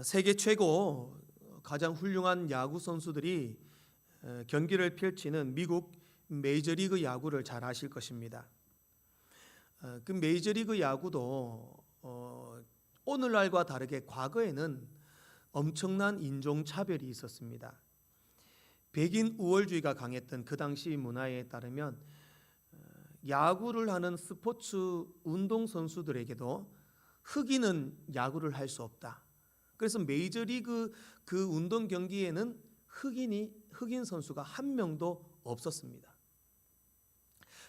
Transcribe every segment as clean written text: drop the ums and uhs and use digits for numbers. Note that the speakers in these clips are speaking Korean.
세계 최고 가장 훌륭한 야구 선수들이 경기를 펼치는 미국 메이저리그 야구를 잘 아실 것입니다. 그 메이저리그 야구도 오늘날과 다르게 과거에는 엄청난 인종차별이 있었습니다. 백인 우월주의가 강했던 그 당시 문화에 따르면 야구를 하는 스포츠 운동 선수들에게도 흑인은 야구를 할 수 없다. 그래서 메이저리그 그 운동 경기에는 흑인 선수가 한 명도 없었습니다.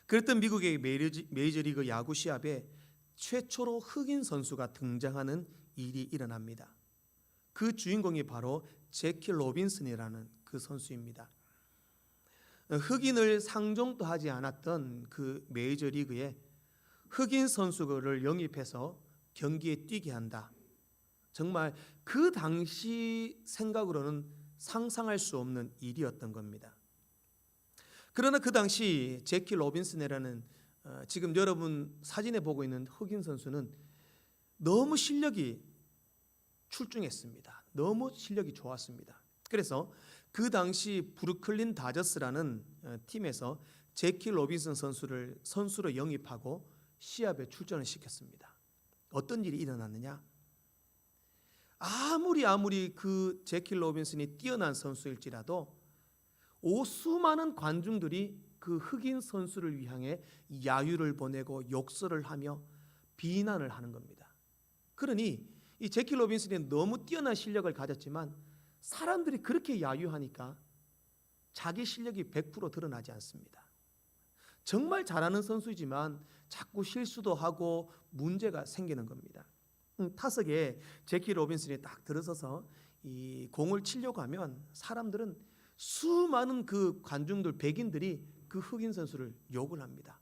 그랬던 미국의 메이저리그 야구 시합에 최초로 흑인 선수가 등장하는 일이 일어납니다. 그 주인공이 바로 제키 로빈슨이라는 그 선수입니다. 흑인을 상종도 하지 않았던 그 메이저리그에 흑인 선수를 영입해서 경기에 뛰게 한다. 정말 그 당시 생각으로는 상상할 수 없는 일이었던 겁니다. 그러나 그 당시 제키 로빈슨이라는 지금 여러분 사진에 보고 있는 흑인 선수는 너무 실력이 출중했습니다. 너무 실력이 좋았습니다. 그래서 그 당시 브루클린 다저스라는 팀에서 제키 로빈슨 선수를 선수로 영입하고 시합에 출전을 시켰습니다. 어떤 일이 일어났느냐? 아무리 그 제키 로빈슨이 뛰어난 선수일지라도 수많은 관중들이 그 흑인 선수를 위하여 야유를 보내고 욕설을 하며 비난을 하는 겁니다. 그러니 이 제키 로빈슨이 너무 뛰어난 실력을 가졌지만 사람들이 그렇게 야유하니까 자기 실력이 100% 드러나지 않습니다. 정말 잘하는 선수이지만 자꾸 실수도 하고 문제가 생기는 겁니다. 타석에 제키 로빈슨이 딱 들어서서 이 공을 치려고 하면 사람들은 수많은 그 관중들 백인들이 그 흑인 선수를 욕을 합니다.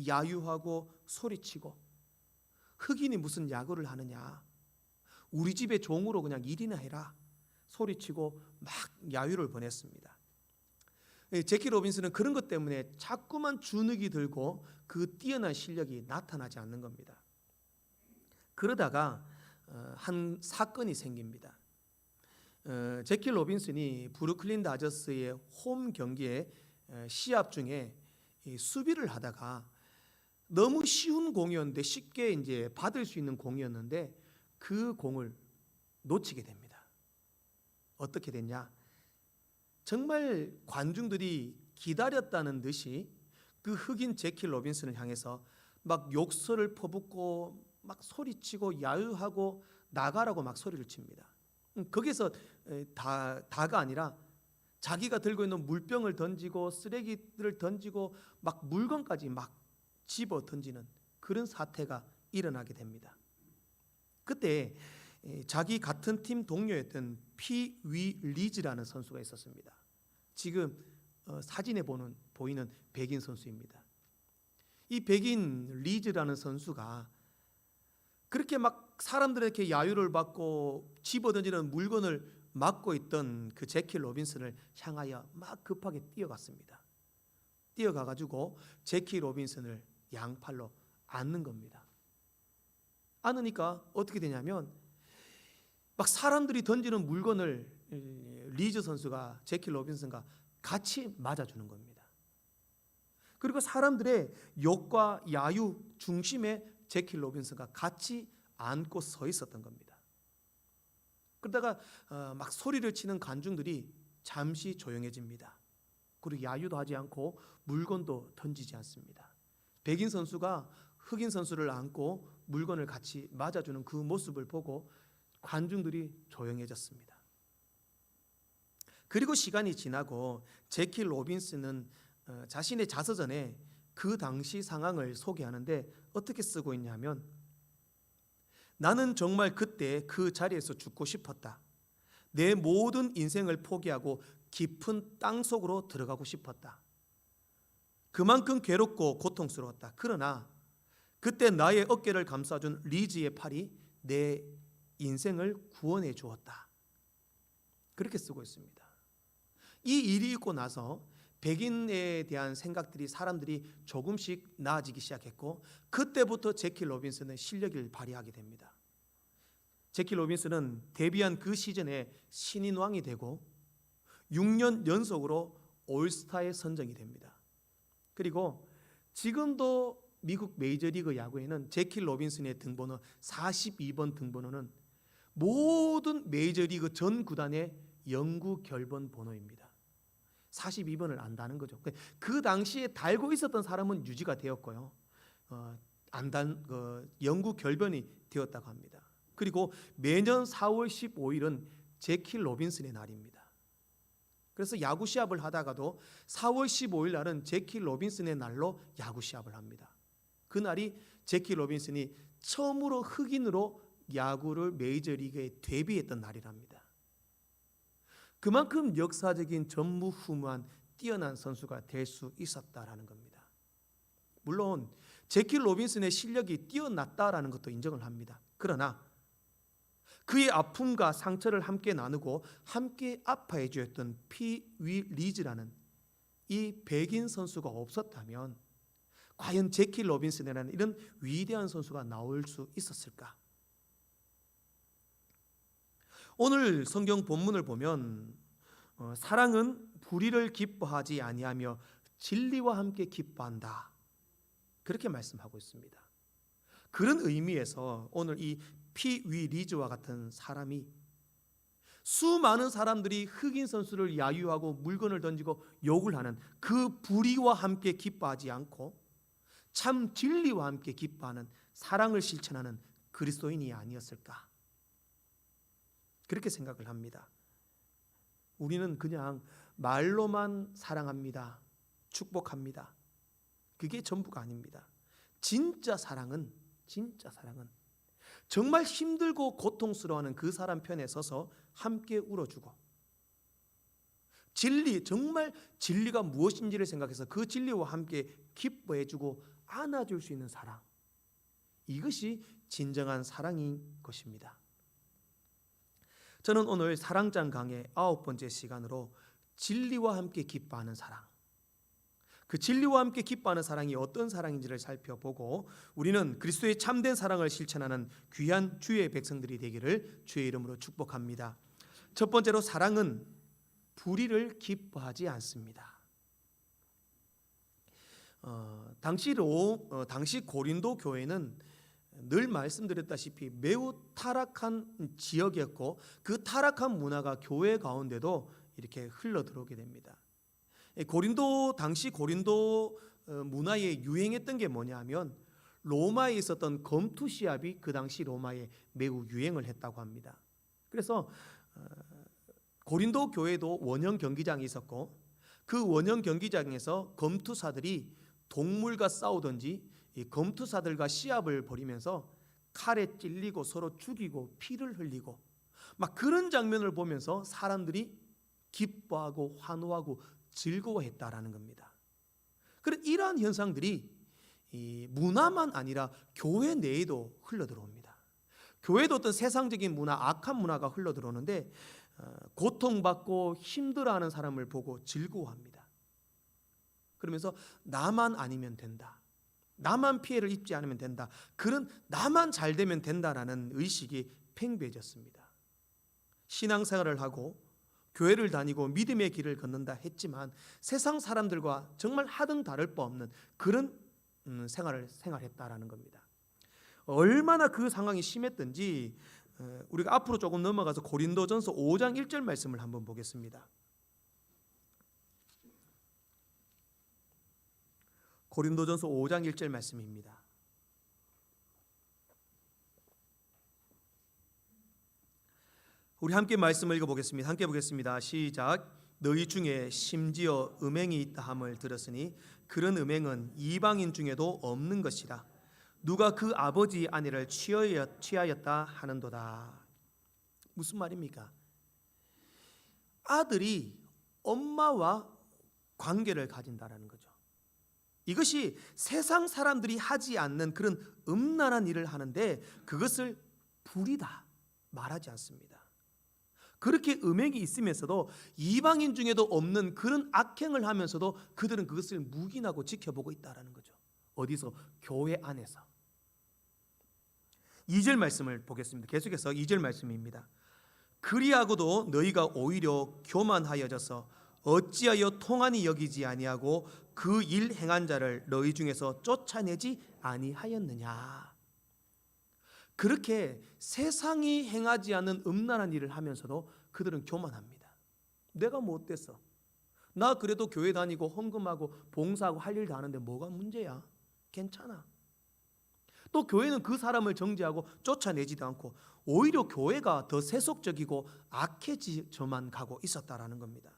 야유하고 소리치고 흑인이 무슨 야구를 하느냐, 우리 집의 종으로 그냥 일이나 해라 소리치고 막 야유를 보냈습니다. 제키 로빈슨은 그런 것 때문에 자꾸만 주눅이 들고 그 뛰어난 실력이 나타나지 않는 겁니다. 그러다가 한 사건이 생깁니다. 제키 로빈슨이 브루클린 다저스의 홈 경기에 시합 중에 수비를 하다가 너무 쉬운 공이었는데 쉽게 이제 받을 수 있는 공이었는데 그 공을 놓치게 됩니다. 어떻게 됐냐? 정말 관중들이 기다렸다는 듯이 그 흑인 제키 로빈슨을 향해서 막 욕설을 퍼붓고 막 소리치고 야유하고 나가라고 막 소리를 칩니다. 거기서 다가 아니라 자기가 들고 있는 물병을 던지고 쓰레기들을 던지고 막 물건까지 막 집어 던지는 그런 사태가 일어나게 됩니다. 그때 자기 같은 팀 동료였던 피위 리즈라는 선수가 있었습니다. 지금 사진에 보이는 백인 선수입니다. 이 백인 리즈라는 선수가 그렇게 막 사람들에게 야유를 받고 집어던지는 물건을 막고 있던 그 제키 로빈슨을 향하여 막 급하게 뛰어갔습니다. 뛰어가가지고 제키 로빈슨을 양팔로 안는 겁니다. 안으니까 어떻게 되냐면 막 사람들이 던지는 물건을 리즈 선수가 제키 로빈슨과 같이 맞아주는 겁니다. 그리고 사람들의 욕과 야유 중심에 제키 로빈슨과 같이 안고 서 있었던 겁니다. 그러다가 막 소리를 치는 관중들이 잠시 조용해집니다. 그리고 야유도 하지 않고 물건도 던지지 않습니다. 백인 선수가 흑인 선수를 안고 물건을 같이 맞아주는 그 모습을 보고 관중들이 조용해졌습니다. 그리고 시간이 지나고 제키 로빈슨은 자신의 자서전에 그 당시 상황을 소개하는데 어떻게 쓰고 있냐면, 나는 정말 그때 그 자리에서 죽고 싶었다. 내 모든 인생을 포기하고 깊은 땅 속으로 들어가고 싶었다. 그만큼 괴롭고 고통스러웠다. 그러나 그때 나의 어깨를 감싸준 리즈의 팔이 내 인생을 구원해 주었다. 그렇게 쓰고 있습니다. 이 일이 있고 나서 백인에 대한 생각들이 사람들이 조금씩 나아지기 시작했고 그때부터 제키 로빈슨의 실력을 발휘하게 됩니다. 제키 로빈슨은 데뷔한 그 시즌에 신인왕이 되고 6년 연속으로 올스타에 선정이 됩니다. 그리고 지금도 미국 메이저리그 야구에는 제키 로빈슨의 등번호 42번 등번호는 모든 메이저리그 전 구단의 영구 결번 번호입니다. 42번을 안다는 거죠. 그 당시에 달고 있었던 사람은 유지가 되었고요. 영구 결번이 되었다고 합니다. 그리고 매년 4월 15일은 제키 로빈슨의 날입니다. 그래서 야구 시합을 하다가도 4월 15일 날은 제키 로빈슨의 날로 야구 시합을 합니다. 그날이 제키 로빈슨이 처음으로 흑인으로 야구를 메이저리그에 데뷔했던 날이랍니다. 그만큼 역사적인 전무후무한 뛰어난 선수가 될 수 있었다라는 겁니다. 물론 제키 로빈슨의 실력이 뛰어났다라는 것도 인정을 합니다. 그러나 그의 아픔과 상처를 함께 나누고 함께 아파해 주었던 피위 리즈라는 이 백인 선수가 없었다면 과연 제키 로빈슨이라는 이런 위대한 선수가 나올 수 있었을까? 오늘 성경 본문을 보면 사랑은 불의를 기뻐하지 아니하며 진리와 함께 기뻐한다, 그렇게 말씀하고 있습니다. 그런 의미에서 오늘 이 피위 리즈와 같은 사람이 수많은 사람들이 흑인 선수를 야유하고 물건을 던지고 욕을 하는 그 불의와 함께 기뻐하지 않고 참 진리와 함께 기뻐하는 사랑을 실천하는 그리스도인이 아니었을까, 그렇게 생각을 합니다. 우리는 그냥 말로만 사랑합니다, 축복합니다, 그게 전부가 아닙니다. 진짜 사랑은 정말 힘들고 고통스러워하는 그 사람 편에 서서 함께 울어주고, 정말 진리가 무엇인지를 생각해서 그 진리와 함께 기뻐해주고 안아줄 수 있는 사랑, 이것이 진정한 사랑인 것입니다. 저는 오늘 사랑장 강의 9번째 시간으로 진리와 함께 기뻐하는 사랑, 그 진리와 함께 기뻐하는 사랑이 어떤 사랑인지를 살펴보고 우리는 그리스도의 참된 사랑을 실천하는 귀한 주의 백성들이 되기를 주의 이름으로 축복합니다. 첫 번째로, 사랑은 불의를 기뻐하지 않습니다. 당시 고린도 교회는 늘 말씀드렸다시피 매우 타락한 지역이었고 그 타락한 문화가 교회 가운데도 이렇게 흘러 들어오게 됩니다. 당시 고린도 문화에 유행했던 게 뭐냐 하면 로마에 있었던 검투 시합이 그 당시 로마에 매우 유행을 했다고 합니다. 그래서 고린도 교회도 원형 경기장이 있었고 그 원형 경기장에서 검투사들이 동물과 싸우든지 이 검투사들과 시합을 벌이면서 칼에 찔리고 서로 죽이고 피를 흘리고 막 그런 장면을 보면서 사람들이 기뻐하고 환호하고 즐거워했다라는 겁니다. 그런 이러한 현상들이 이 문화만 아니라 교회 내에도 흘러들어옵니다. 교회도 어떤 세상적인 문화, 악한 문화가 흘러들어오는데 고통받고 힘들어하는 사람을 보고 즐거워합니다. 그러면서 나만 아니면 된다, 나만 피해를 입지 않으면 된다, 그런 나만 잘 되면 된다라는 의식이 팽배해졌습니다. 신앙생활을 하고 교회를 다니고 믿음의 길을 걷는다 했지만 세상 사람들과 정말 하등 다를 바 없는 그런 생활했다라는 겁니다. 얼마나 그 상황이 심했던지 우리가 앞으로 조금 넘어가서 고린도전서 5장 1절 말씀을 한번 보겠습니다. 고린도전서 5장 1절 말씀입니다. 우리 함께 말씀을 읽어보겠습니다. 함께 보겠습니다. 시작. 너희 중에 심지어 음행이 있다 함을 들었으니 그런 음행은 이방인 중에도 없는 것이라. 누가 그 아버지 아내를 취하였다 하는도다. 무슨 말입니까? 아들이 엄마와 관계를 가진다라는 거죠. 이것이 세상 사람들이 하지 않는 그런 음란한 일을 하는데 그것을 불이다 말하지 않습니다. 그렇게 음행이 있으면서도 이방인 중에도 없는 그런 악행을 하면서도 그들은 그것을 묵인하고 지켜보고 있다라는 거죠. 어디서? 교회 안에서. 2절 말씀을 보겠습니다. 계속해서 2절 말씀입니다. 그리하고도 너희가 오히려 교만하여져서 어찌하여 통한이 여기지 아니하고 그 일 행한 자를 너희 중에서 쫓아내지 아니하였느냐. 그렇게 세상이 행하지 않는 음란한 일을 하면서도 그들은 교만합니다. 내가 뭐 어땠어? 나 그래도 교회 다니고 헌금하고 봉사하고 할 일 다 하는데 뭐가 문제야? 괜찮아. 또 교회는 그 사람을 정죄하고 쫓아내지도 않고 오히려 교회가 더 세속적이고 악해져만 가고 있었다라는 겁니다.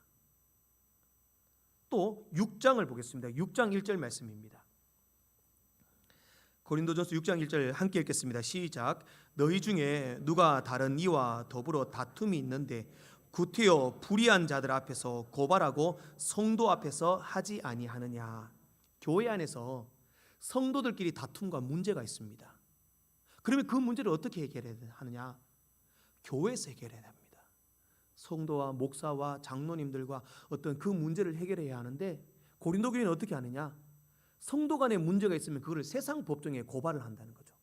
또 6장을 보겠습니다. 6장 1절 말씀입니다. 고린도전서 6장 1절 함께 읽겠습니다. 시작. 너희 중에 누가 다른 이와 더불어 다툼이 있는데 구태여 불의한 자들 앞에서 고발하고 성도 앞에서 하지 아니하느냐. 교회 안에서 성도들끼리 다툼과 문제가 있습니다. 그러면 그 문제를 어떻게 해결해야 하느냐? 교회에서 해결해야 합니다. 성도와 목사와 장로님들과 어떤 그 문제를 해결해야 하는데 고린도 교회는 어떻게 하느냐? 성도 간에 문제가 있으면 그거를 세상 법정에 고발을 한다는 거죠.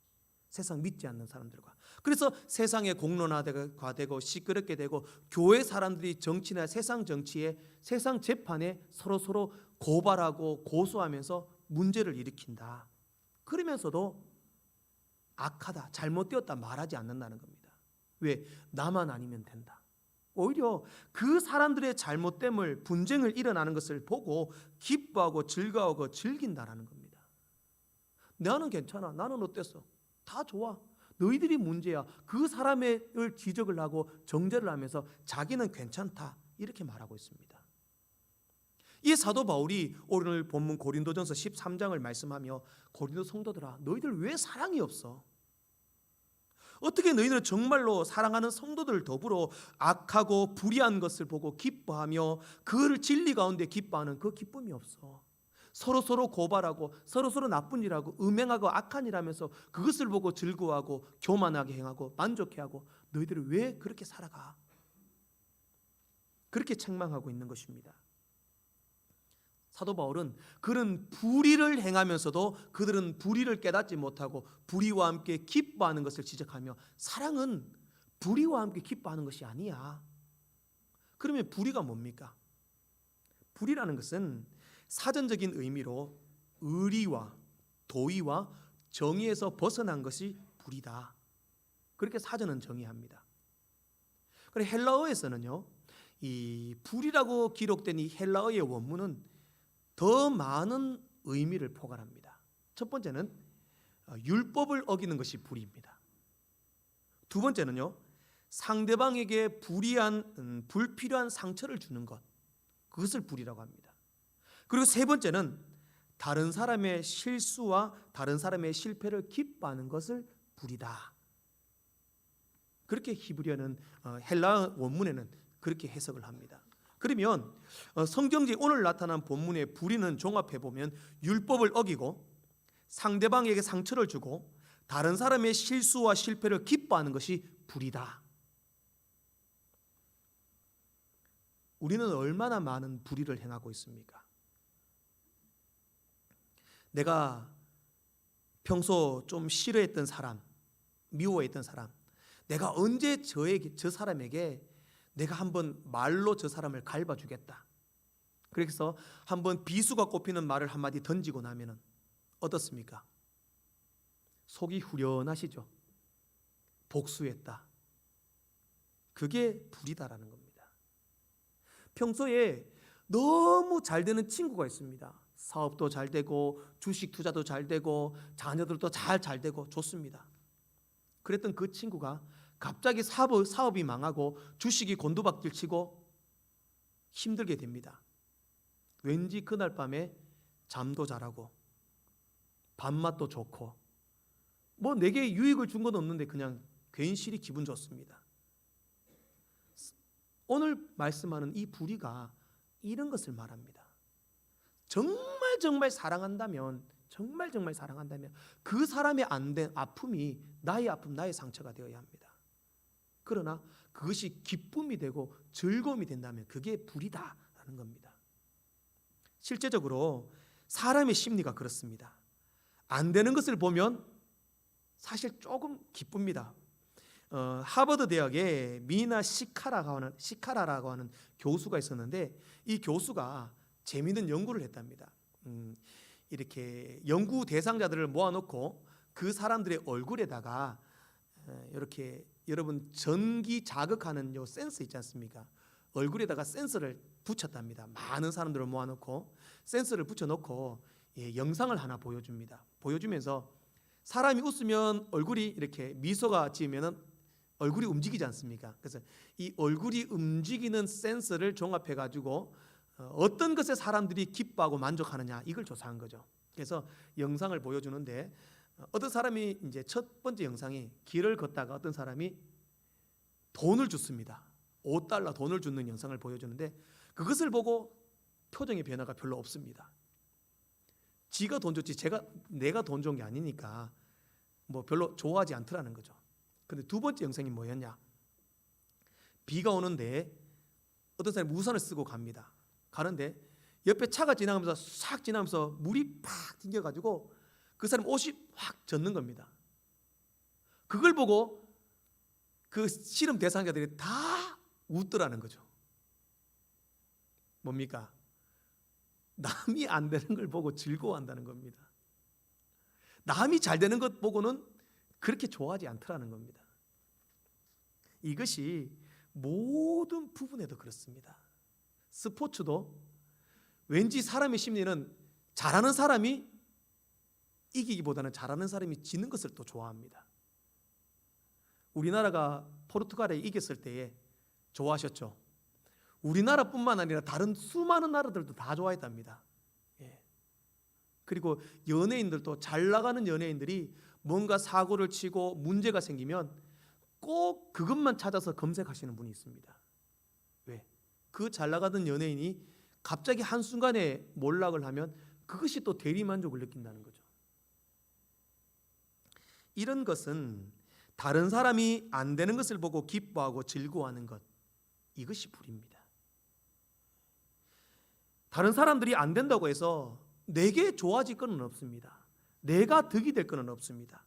세상 믿지 않는 사람들과. 그래서 세상에 공론화가 되고 시끄럽게 되고 교회 사람들이 정치나 세상 정치에 세상 재판에 서로 고발하고 고소하면서 문제를 일으킨다. 그러면서도 악하다, 잘못되었다 말하지 않는다는 겁니다. 왜? 나만 아니면 된다. 오히려 그 사람들의 잘못됨을 분쟁을 일어나는 것을 보고 기뻐하고 즐거워하고 즐긴다라는 겁니다. 나는 괜찮아. 나는 어땠어? 다 좋아. 너희들이 문제야. 그 사람을 지적을 하고 정죄를 하면서 자기는 괜찮다. 이렇게 말하고 있습니다. 이 사도 바울이 오늘 본문 고린도전서 13장을 말씀하며 고린도 성도들아, 너희들 왜 사랑이 없어? 어떻게 너희들은 정말로 사랑하는 성도들 더불어 악하고 불의한 것을 보고 기뻐하며 그 진리 가운데 기뻐하는 그 기쁨이 없어? 서로 고발하고 서로 나쁜 일하고 음행하고 악한 일하면서 그것을 보고 즐거워하고 교만하게 행하고 만족해하고 너희들은 왜 그렇게 살아가? 그렇게 책망하고 있는 것입니다. 사도 바울은 그런 불의를 행하면서도 그들은 불의를 깨닫지 못하고 불의와 함께 기뻐하는 것을 지적하며 사랑은 불의와 함께 기뻐하는 것이 아니야. 그러면 불의가 뭡니까? 불의라는 것은 사전적인 의미로 의리와 도의와 정의에서 벗어난 것이 불의다. 그렇게 사전은 정의합니다. 그래 헬라어에서는요, 이 불의라고 기록된 이 헬라어의 원문은 더 많은 의미를 포괄합니다. 첫 번째는 율법을 어기는 것이 불의입니다. 두 번째는요, 상대방에게 불필요한 상처를 주는 것, 그것을 불의라고 합니다. 그리고 세 번째는 다른 사람의 실수와 다른 사람의 실패를 기뻐하는 것을 불의다. 그렇게 히브리어는 헬라 원문에는 그렇게 해석을 합니다. 그러면 성경제 오늘 나타난 본문의 불의는 종합해 보면 율법을 어기고 상대방에게 상처를 주고 다른 사람의 실수와 실패를 기뻐하는 것이 불의다. 우리는 얼마나 많은 불의를 행하고 있습니까? 내가 평소 좀 싫어했던 사람, 미워했던 사람, 내가 언제 저 사람에게 내가 한번 말로 저 사람을 갈봐주겠다. 그래서 한번 비수가 꼽히는 말을 한마디 던지고 나면 어떻습니까? 속이 후련하시죠? 복수했다. 그게 불의다라는 겁니다. 평소에 너무 잘 되는 친구가 있습니다. 사업도 잘 되고 주식 투자도 잘 되고 자녀들도 잘 되고 좋습니다. 그랬던 그 친구가 갑자기 사업이 망하고 주식이 곤두박질 치고 힘들게 됩니다. 왠지 그날 밤에 잠도 잘하고 밥맛도 좋고 뭐 내게 유익을 준 건 없는데 그냥 괜시리 기분 좋습니다. 오늘 말씀하는 이 불의가 이런 것을 말합니다. 정말 사랑한다면 그 사람의 안 된 아픔이 나의 아픔, 나의 상처가 되어야 합니다. 그러나 그것이 기쁨이 되고 즐거움이 된다면 그게 불이다라는 겁니다. 실제적으로 사람의 심리가 그렇습니다. 안 되는 것을 보면 사실 조금 기쁩니다. 하버드 대학에 미나 시카라라고 하는 교수가 있었는데 이 교수가 재미있는 연구를 했답니다. 이렇게 연구 대상자들을 모아놓고 그 사람들의 얼굴에다가 이렇게 여러분 전기 자극하는 요 센서 있지 않습니까? 얼굴에다가 센서를 붙였답니다. 많은 사람들을 모아놓고 센서를 붙여놓고 영상을 하나 보여줍니다. 보여주면서 사람이 웃으면 얼굴이 이렇게 미소가 지으면 얼굴이 움직이지 않습니까? 그래서 이 얼굴이 움직이는 센서를 종합해 가지고 어떤 것에 사람들이 기뻐하고 만족하느냐 이걸 조사한 거죠. 그래서 영상을 보여주는데 어떤 사람이 이제 첫 번째 영상이 길을 걷다가 어떤 사람이 돈을 줬습니다. $5 돈을 주는 영상을 보여주는데 그것을 보고 표정의 변화가 별로 없습니다. 지가 돈 줬지 내가 돈 준 게 아니니까 뭐 별로 좋아하지 않더라는 거죠. 근데 두 번째 영상이 뭐였냐? 비가 오는데 어떤 사람이 우산을 쓰고 갑니다. 가는데 옆에 차가 지나가면서 싹 지나면서 물이 팍 튕겨가지고 그 사람 옷이 확 젖는 겁니다. 그걸 보고 그 실험 대상자들이 다 웃더라는 거죠. 뭡니까? 남이 안 되는 걸 보고 즐거워한다는 겁니다. 남이 잘 되는 것 보고는 그렇게 좋아하지 않더라는 겁니다. 이것이 모든 부분에도 그렇습니다. 스포츠도 왠지 사람의 심리는 잘하는 사람이 이기기보다는 잘하는 사람이 지는 것을 또 좋아합니다. 우리나라가 포르투갈에 이겼을 때에 좋아하셨죠? 우리나라뿐만 아니라 다른 수많은 나라들도 다 좋아했답니다. 그리고 연예인들도 잘 나가는 연예인들이 뭔가 사고를 치고 문제가 생기면 꼭 그것만 찾아서 검색하시는 분이 있습니다. 왜? 그 잘 나가던 연예인이 갑자기 한순간에 몰락을 하면 그것이 또 대리만족을 느낀다는 거죠. 이런 것은 다른 사람이 안 되는 것을 보고 기뻐하고 즐거워하는 것, 이것이 불입니다. 다른 사람들이 안 된다고 해서 내게 좋아질 것은 없습니다. 내가 득이 될 것은 없습니다.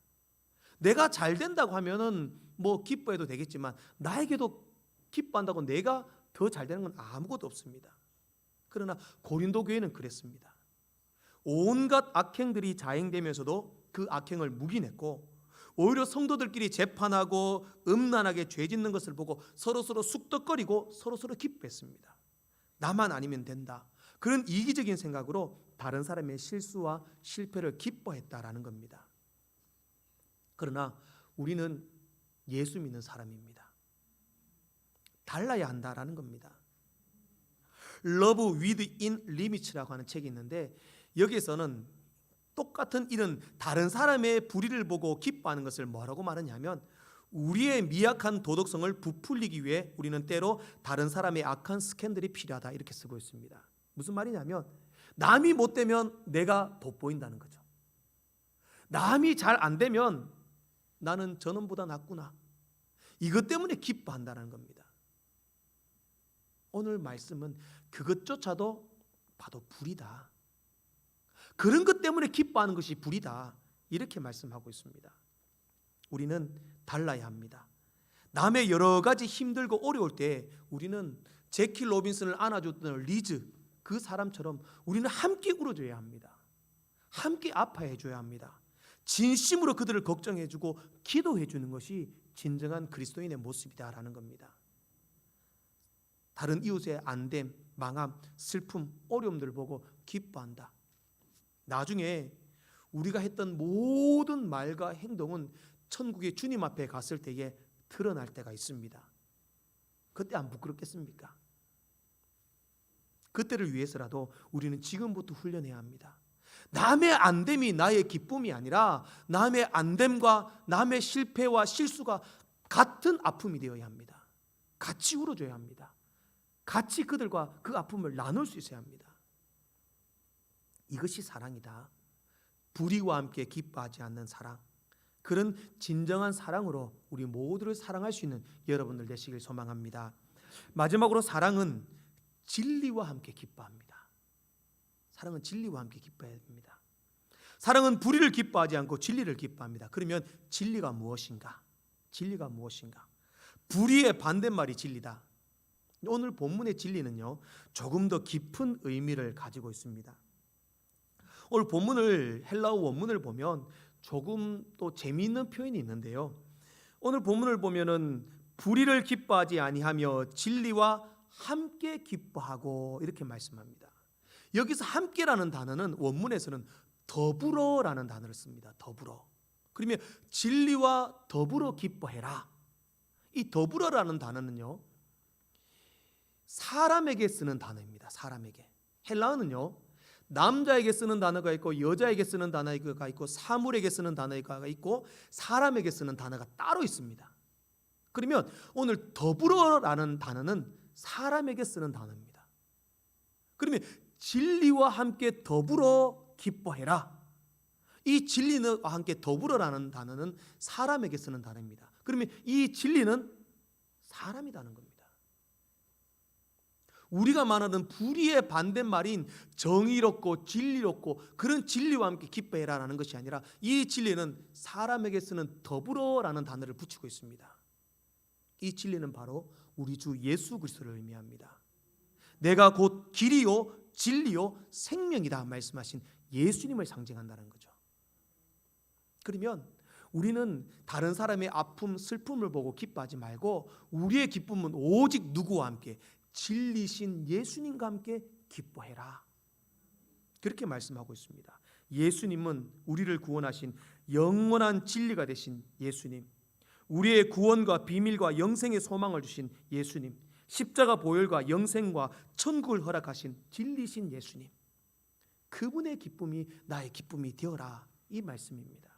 내가 잘 된다고 하면은 뭐 기뻐해도 되겠지만 나에게도 기뻐한다고 내가 더 잘 되는 건 아무것도 없습니다. 그러나 고린도 교회는 그랬습니다. 온갖 악행들이 자행되면서도 그 악행을 묵인했고 오히려 성도들끼리 재판하고 음란하게 죄 짓는 것을 보고 서로서로 쑥덕거리고 서로서로 기뻐했습니다. 나만 아니면 된다. 그런 이기적인 생각으로 다른 사람의 실수와 실패를 기뻐했다라는 겁니다. 그러나 우리는 예수 믿는 사람입니다. 달라야 한다라는 겁니다. Love Within Limits라고 하는 책이 있는데 여기에서는 똑같은 이런 다른 사람의 불의를 보고 기뻐하는 것을 뭐라고 말하냐면 우리의 미약한 도덕성을 부풀리기 위해 우리는 때로 다른 사람의 악한 스캔들이 필요하다 이렇게 쓰고 있습니다. 무슨 말이냐면 남이 못 되면 내가 돋보인다는 거죠. 남이 잘 안 되면 나는 저놈보다 낫구나. 이것 때문에 기뻐한다는 겁니다. 오늘 말씀은 그것조차도 봐도 불이다. 그런 것 때문에 기뻐하는 것이 불이다. 이렇게 말씀하고 있습니다. 우리는 달라야 합니다. 남의 여러 가지 힘들고 어려울 때 우리는 제키 로빈슨을 안아줬던 리즈 그 사람처럼 우리는 함께 울어줘야 합니다. 함께 아파해줘야 합니다. 진심으로 그들을 걱정해주고 기도해주는 것이 진정한 그리스도인의 모습이다라는 겁니다. 다른 이웃의 안됨, 망함, 슬픔, 어려움들을 보고 기뻐한다. 나중에 우리가 했던 모든 말과 행동은 천국의 주님 앞에 갔을 때에 드러날 때가 있습니다. 그때 안 부끄럽겠습니까? 그때를 위해서라도 우리는 지금부터 훈련해야 합니다. 남의 안됨이 나의 기쁨이 아니라 남의 안됨과 남의 실패와 실수가 같은 아픔이 되어야 합니다. 같이 울어줘야 합니다. 같이 그들과 그 아픔을 나눌 수 있어야 합니다. 이것이 사랑이다. 불의와 함께 기뻐하지 않는 사랑. 그런 진정한 사랑으로 우리 모두를 사랑할 수 있는 여러분들 되시길 소망합니다. 마지막으로 사랑은 진리와 함께 기뻐합니다. 사랑은 진리와 함께 기뻐해야 됩니다. 사랑은 불의를 기뻐하지 않고 진리를 기뻐합니다. 그러면 진리가 무엇인가? 진리가 무엇인가? 불의의 반대말이 진리다. 오늘 본문의 진리는요, 조금 더 깊은 의미를 가지고 있습니다. 오늘 본문을, 헬라어 원문을 보면 조금 또 재미있는 표현이 있는데요. 오늘 본문을 보면은 불의를 기뻐하지 아니하며 진리와 함께 기뻐하고 이렇게 말씀합니다. 여기서 함께라는 단어는 원문에서는 더불어라는 단어를 씁니다. 더불어. 그러면 진리와 더불어 기뻐해라. 이 더불어라는 단어는요, 사람에게 쓰는 단어입니다. 사람에게. 헬라어는요, 남자에게 쓰는 단어가 있고 여자에게 쓰는 단어가 있고 사물에게 쓰는 단어가 있고 사람에게 쓰는 단어가 따로 있습니다. 그러면 오늘 더불어라는 단어는 사람에게 쓰는 단어입니다. 그러면 진리와 함께 더불어 기뻐해라. 이 진리와 함께 더불어라는 단어는 사람에게 쓰는 단어입니다. 그러면 이 진리는 사람이라는 겁니다. 우리가 말하는 불의의 반대말인 정의롭고 진리롭고 그런 진리와 함께 기뻐해라라는 것이 아니라 이 진리는 사람에게 쓰는 더불어라는 단어를 붙이고 있습니다. 이 진리는 바로 우리 주 예수 그리스도를 의미합니다. 내가 곧 길이요 진리요 생명이다 말씀하신 예수님을 상징한다는 거죠. 그러면 우리는 다른 사람의 아픔, 슬픔을 보고 기뻐하지 말고 우리의 기쁨은 오직 누구와 함께? 진리신 예수님과 함께 기뻐해라. 그렇게 말씀하고 있습니다. 예수님은 우리를 구원하신 영원한 진리가 되신 예수님, 우리의 구원과 비밀과 영생의 소망을 주신 예수님, 십자가 보혈과 영생과 천국을 허락하신 진리신 예수님, 그분의 기쁨이 나의 기쁨이 되어라, 이 말씀입니다.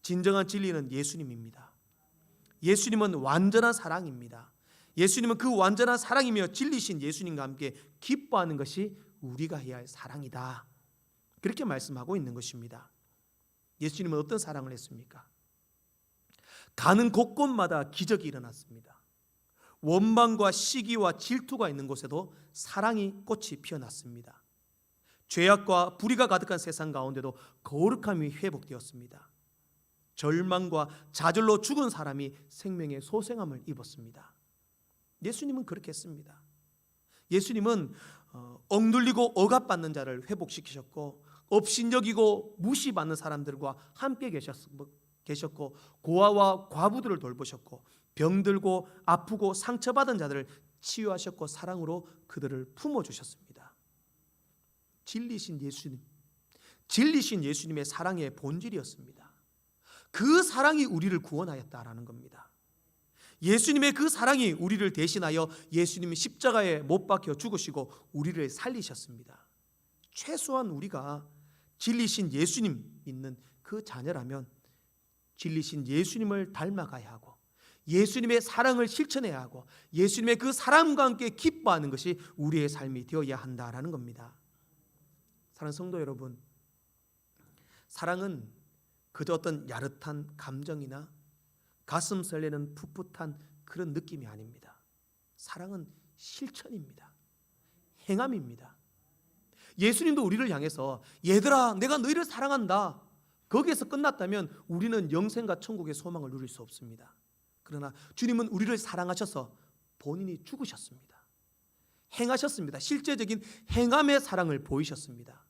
진정한 진리는 예수님입니다. 예수님은 완전한 사랑입니다. 예수님은 그 완전한 사랑이며 진리신 예수님과 함께 기뻐하는 것이 우리가 해야 할 사랑이다. 그렇게 말씀하고 있는 것입니다. 예수님은 어떤 사랑을 했습니까? 가는 곳곳마다 기적이 일어났습니다. 원망과 시기와 질투가 있는 곳에도 사랑이 꽃이 피어났습니다. 죄악과 불의가 가득한 세상 가운데도 거룩함이 회복되었습니다. 절망과 좌절로 죽은 사람이 생명의 소생함을 입었습니다. 예수님은 그렇게 했습니다. 예수님은 억눌리고 억압받는 자를 회복시키셨고 업신여기고 무시받는 사람들과 함께 계셨고 고아와 과부들을 돌보셨고 병들고 아프고 상처받은 자들을 치유하셨고 사랑으로 그들을 품어주셨습니다. 진리신 예수님, 진리신 예수님의 사랑의 본질이었습니다. 그 사랑이 우리를 구원하였다라는 겁니다. 예수님의 그 사랑이 우리를 대신하여 예수님이 십자가에 못 박혀 죽으시고 우리를 살리셨습니다. 최소한 우리가 진리신 예수님 믿는 그 자녀라면 진리신 예수님을 닮아가야 하고 예수님의 사랑을 실천해야 하고 예수님의 그 사랑과 함께 기뻐하는 것이 우리의 삶이 되어야 한다라는 겁니다. 사랑하는 성도 여러분, 사랑은 그저 어떤 야릇한 감정이나 가슴 설레는 풋풋한 그런 느낌이 아닙니다. 사랑은 실천입니다. 행함입니다. 예수님도 우리를 향해서 얘들아 내가 너희를 사랑한다, 거기에서 끝났다면 우리는 영생과 천국의 소망을 누릴 수 없습니다. 그러나 주님은 우리를 사랑하셔서 본인이 죽으셨습니다. 행하셨습니다. 실제적인 행함의 사랑을 보이셨습니다.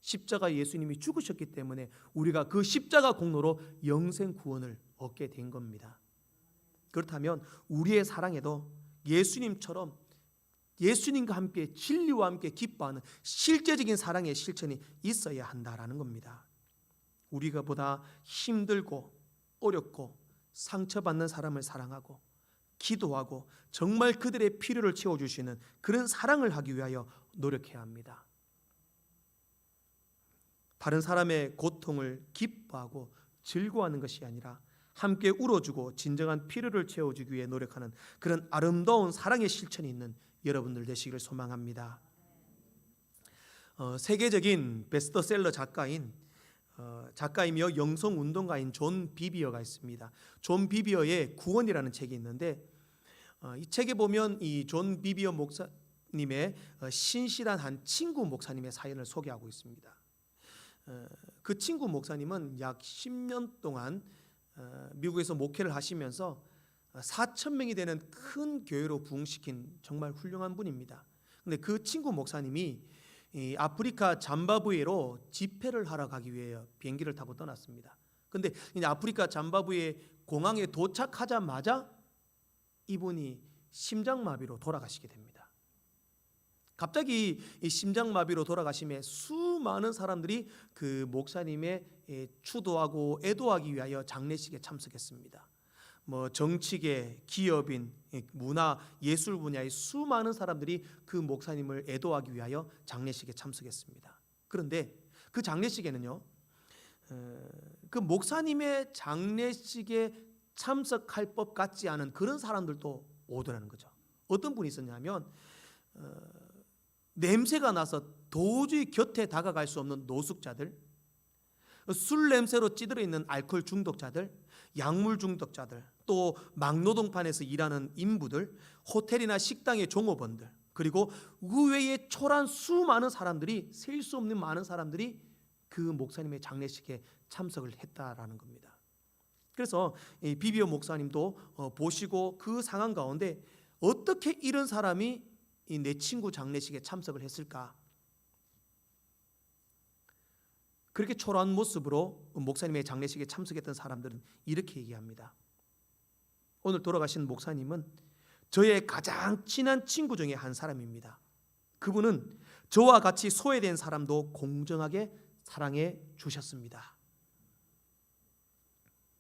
십자가 예수님이 죽으셨기 때문에 우리가 그 십자가 공로로 영생 구원을 얻게 된 겁니다. 그렇다면 우리의 사랑에도 예수님처럼 예수님과 함께 진리와 함께 기뻐하는 실제적인 사랑의 실천이 있어야 한다라는 겁니다. 우리가 보다 힘들고 어렵고 상처받는 사람을 사랑하고 기도하고 정말 그들의 필요를 채워주시는 그런 사랑을 하기 위하여 노력해야 합니다. 다른 사람의 고통을 기뻐하고 즐거워하는 것이 아니라 함께 울어주고 진정한 필요를 채워주기 위해 노력하는 그런 아름다운 사랑의 실천이 있는 여러분들 되시기를 소망합니다. 세계적인 베스트셀러 작가이며 영성운동가인 존 비비어가 있습니다. 존 비비어의 구원이라는 책이 있는데 이 책에 보면 이 존 비비어 목사님의 신실한 한 친구 목사님의 사연을 소개하고 있습니다. 그 친구 목사님은 약 10년 동안 미국에서 목회를 하시면서 4,000명이 되는 큰 교회로 부흥시킨 정말 훌륭한 분입니다. 근데 그 친구 목사님이 이 아프리카 잠바부에로 집회를 하러 가기 위해 비행기를 타고 떠났습니다. 근데 이제 아프리카 잠바부에 공항에 도착하자마자 이분이 심장마비로 돌아가시게 됩니다. 갑자기 이 심장마비로 돌아가심에 수많은 사람들이 그 목사님의 추도하고 애도하기 위하여 장례식에 참석했습니다. 뭐 정치계, 기업인, 문화, 예술 분야의 수많은 사람들이 그 목사님을 애도하기 위하여 장례식에 참석했습니다. 그런데 그 장례식에는요, 그 목사님의 장례식에 참석할 법 같지 않은 그런 사람들도 오더라는 거죠. 어떤 분이 있었냐면 냄새가 나서 도저히 곁에 다가갈 수 없는 노숙자들, 술 냄새로 찌들어 있는 알코올 중독자들, 약물 중독자들, 또 막노동판에서 일하는 인부들, 호텔이나 식당의 종업원들, 그리고 의외의 초란 수많은 사람들이, 셀 수 없는 많은 사람들이 그 목사님의 장례식에 참석을 했다라는 겁니다. 그래서 비비오 목사님도 보시고 그 상황 가운데 어떻게 이런 사람이 내 친구 장례식에 참석을 했을까? 그렇게 초라한 모습으로 목사님의 장례식에 참석했던 사람들은 이렇게 얘기합니다. 오늘 돌아가신 목사님은 저의 가장 친한 친구 중에 한 사람입니다. 그분은 저와 같이 소외된 사람도 공정하게 사랑해 주셨습니다.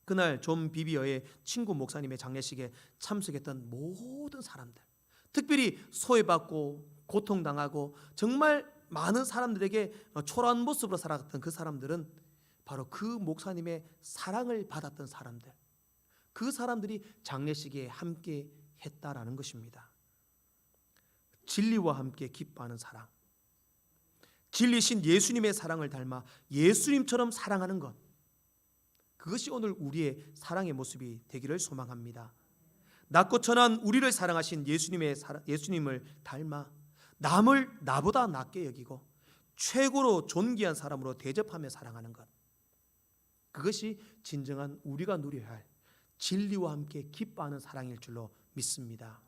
그날 존 비비어의 친구 목사님의 장례식에 참석했던 모든 사람들, 특별히 소외받고 고통당하고 정말 많은 사람들에게 초라한 모습으로 살아갔던 그 사람들은 바로 그 목사님의 사랑을 받았던 사람들, 그 사람들이 장례식에 함께 했다라는 것입니다. 진리와 함께 기뻐하는 사랑, 진리신 예수님의 사랑을 닮아 예수님처럼 사랑하는 것, 그것이 오늘 우리의 사랑의 모습이 되기를 소망합니다. 낮고 천한 우리를 사랑하신 예수님을 닮아 남을 나보다 낮게 여기고 최고로 존귀한 사람으로 대접하며 사랑하는 것, 그것이 진정한 우리가 누려야 할 진리와 함께 기뻐하는 사랑일 줄로 믿습니다.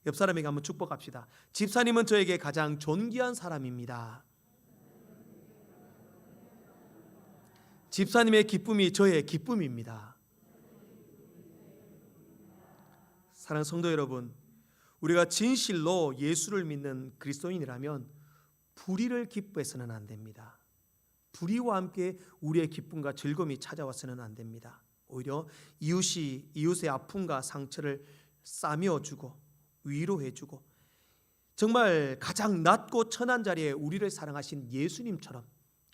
옆 사람에게 한번 축복합시다. 집사님은 저에게 가장 존귀한 사람입니다. 집사님의 기쁨이 저의 기쁨입니다. 사랑하는 성도 여러분, 우리가 진실로 예수를 믿는 그리스도인이라면 불의를 기뻐해서는 안 됩니다. 불의와 함께 우리의 기쁨과 즐거움이 찾아와서는 안 됩니다. 오히려 이웃의 아픔과 상처를 싸매어 주고 위로해 주고 정말 가장 낮고 천한 자리에 우리를 사랑하신 예수님처럼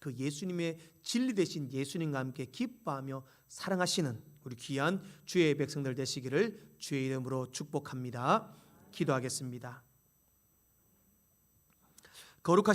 그 예수님의 진리 되신 예수님과 함께 기뻐하며 사랑하시는 우리 귀한 주의 백성들 되시기를 주의 이름으로 축복합니다. 기도하겠습니다. 거룩하신